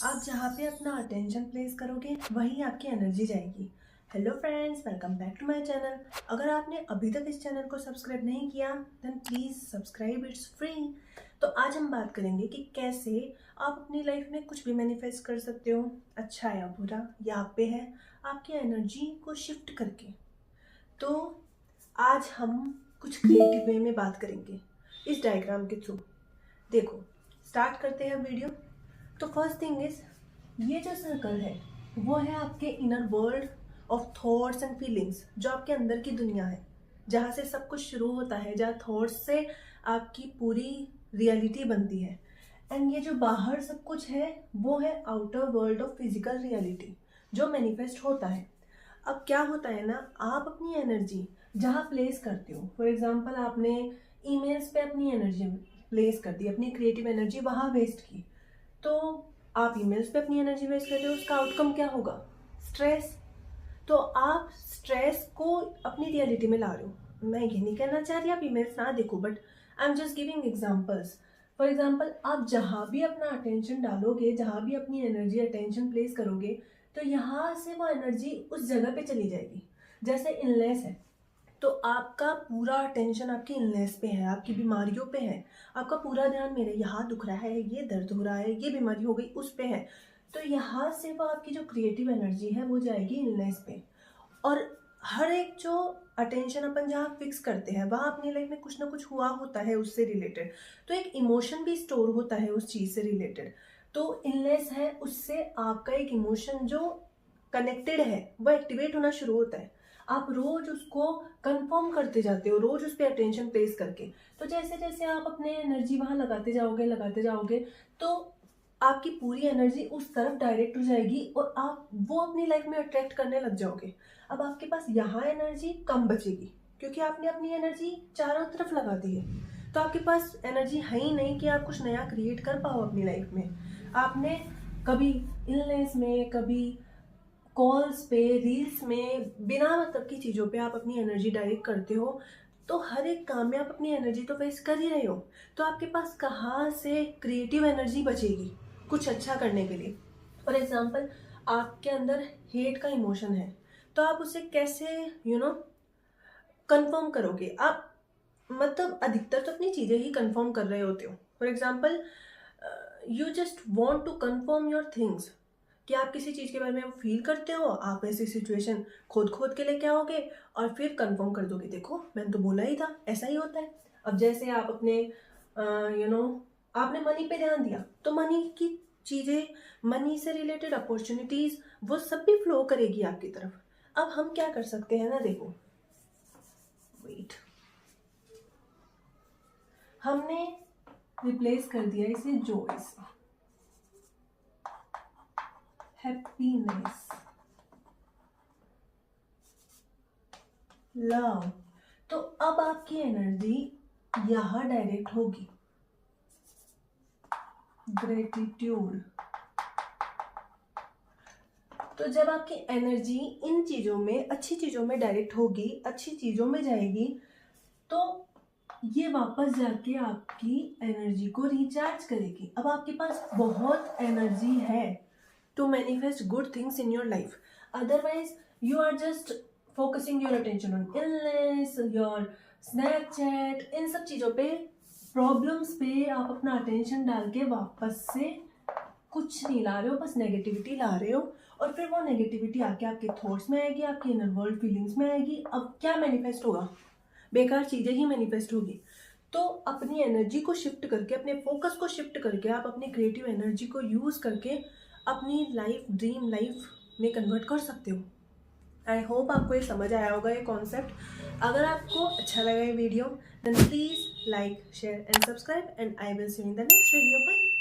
आप जहाँ पे अपना अटेंशन प्लेस करोगे वहीं आपकी एनर्जी जाएगी। Hello friends, welcome back to my channel. अगर आपने अभी तक इस चैनल को सब्सक्राइब नहीं किया then please subscribe, it's free. तो आज हम बात करेंगे कि कैसे आप अपनी लाइफ में कुछ भी मैनिफेस्ट कर सकते हो, अच्छा या बुरा, या आप पे है आपकी एनर्जी को शिफ्ट करके। तो आज हम कुछ क्रिएटिव वे में बात करेंगे इस डायग्राम के थ्रू। देखो, स्टार्ट करते हैं वीडियो। तो फर्स्ट थिंग इज, ये जो सर्कल है वो है आपके inner world of thoughts and feelings, जो आपके अंदर की दुनिया है, जहाँ से सब कुछ शुरू होता है, जहाँ थॉट्स से आपकी पूरी रियलिटी बनती है। एंड ये जो बाहर सब कुछ है वो है outer world of physical reality, जो मैनिफेस्ट होता है। अब क्या होता है ना, आप अपनी एनर्जी जहाँ प्लेस करते हो, फॉर एग्जाम्पल आपने ईमेल्स पे अपनी एनर्जी प्लेस कर दी, अपनी क्रिएटिव एनर्जी वहाँ वेस्ट की, तो आप ईमेल्स पे अपनी एनर्जी वेस्ट करते हो, उसका आउटकम क्या होगा? स्ट्रेस। तो आप स्ट्रेस को अपनी रियलिटी में ला रहे हो। मैं ये नहीं कहना चाह रही आप ईमेल्स ना देखो, but I am just giving examples. For example, आप जहाँ भी अपना अटेंशन डालोगे, जहाँ भी अपनी एनर्जी अटेंशन प्लेस करोगे, तो यहाँ से वो एनर्जी उस जगह पे चली जाएगी। जैसे इलनेस है, तो आपका पूरा अटेंशन आपकी इलनेस पे है, आपकी बीमारियों पे है, आपका पूरा ध्यान मेरे यहाँ दुख रहा है, ये दर्द हो रहा है, ये बीमारी हो गई, उस पे है। तो यहाँ से वो आपकी जो क्रिएटिव एनर्जी है वो जाएगी इलनेस पे। और हर एक जो अटेंशन अपन जहाँ फिक्स करते हैं वहाँ अपनी लाइफ में कुछ ना कुछ हुआ होता है उससे रिलेटेड, तो एक इमोशन भी स्टोर होता है उस चीज़ से रिलेटेड। तो इलनेस है, उससे आपका एक इमोशन जो कनेक्टेड है वो एक्टिवेट होना शुरू होता है। आप रोज उसको कंफर्म करते जाते हो, रोज उस पर अटेंशन प्लेस करके। तो जैसे जैसे आप अपने एनर्जी वहाँ लगाते जाओगे, तो आपकी पूरी एनर्जी उस तरफ डायरेक्ट हो जाएगी और आप वो अपनी लाइफ में अट्रैक्ट करने लग जाओगे। अब आपके पास यहाँ एनर्जी कम बचेगी क्योंकि आपने अपनी एनर्जी चारों तरफ लगा दी है। तो आपके पास एनर्जी है ही नहीं कि आप कुछ नया क्रिएट कर पाओ अपनी लाइफ में। आपने कभी इलनेस में, कभी कॉल्स पे, रील्स में, बिना मतलब की चीज़ों पे आप अपनी एनर्जी डायरेक्ट करते हो, तो हर एक काम में आप अपनी एनर्जी तो वेस्ट कर ही रहे हो। तो आपके पास कहाँ से क्रिएटिव एनर्जी बचेगी कुछ अच्छा करने के लिए? फॉर एग्जाम्पल, आपके अंदर हेट का इमोशन है, तो आप उसे कैसे कंफर्म करोगे? आप मतलब अधिकतर तो अपनी चीज़ें ही कंफर्म कर रहे होते हो। For example, you just want to confirm your things, कि आप किसी चीज़ के बारे में फील करते हो, आप ऐसी सिचुएशन खोद के लेके आओगे और फिर कंफर्म कर दोगे, देखो मैंने तो बोला ही था, ऐसा ही होता है। अब जैसे आप अपने आपने मनी पे ध्यान दिया, तो मनी की चीज़ें, मनी से रिलेटेड अपॉर्चुनिटीज़, वो सब भी फ्लो करेगी आपकी तरफ। अब हम क्या कर सकते हैं ना, देखो, वेट, हमने रिप्लेस कर दिया इसे जॉय से, हैप्पीनेस, लव। तो अब आपकी एनर्जी यहां डायरेक्ट होगी, ग्रेटिट्यूड। तो जब आपकी एनर्जी इन चीजों में, अच्छी चीजों में डायरेक्ट होगी, अच्छी चीजों में जाएगी, तो ये वापस जाके आपकी एनर्जी को रिचार्ज करेगी। अब आपके पास बहुत एनर्जी है to manifest good things in your life. Otherwise you are just focusing your attention on illness, your Snapchat, इन सब चीज़ों पे, प्रॉब्लम्स पे आप अपना अटेंशन डाल के वापस से कुछ नहीं ला रहे हो, बस नेगेटिविटी ला रहे हो। और फिर वो नेगेटिविटी आके आपके थॉट्स में आएगी, आपके इनर वर्ल्ड फीलिंग्स में आएगी। अब क्या मैनिफेस्ट होगा? बेकार चीज़ें ही मैनिफेस्ट होगी। तो अपनी एनर्जी को शिफ्ट करके, अपने फोकस को शिफ्ट करके, आप अपनी क्रिएटिव एनर्जी को यूज़ करके अपनी लाइफ, ड्रीम लाइफ में कन्वर्ट कर सकते हो। आई होप आपको ये समझ आया होगा, ये कॉन्सेप्ट। अगर आपको अच्छा लगा ये video, then please like, share and subscribe, and I will see you in the next video. Bye.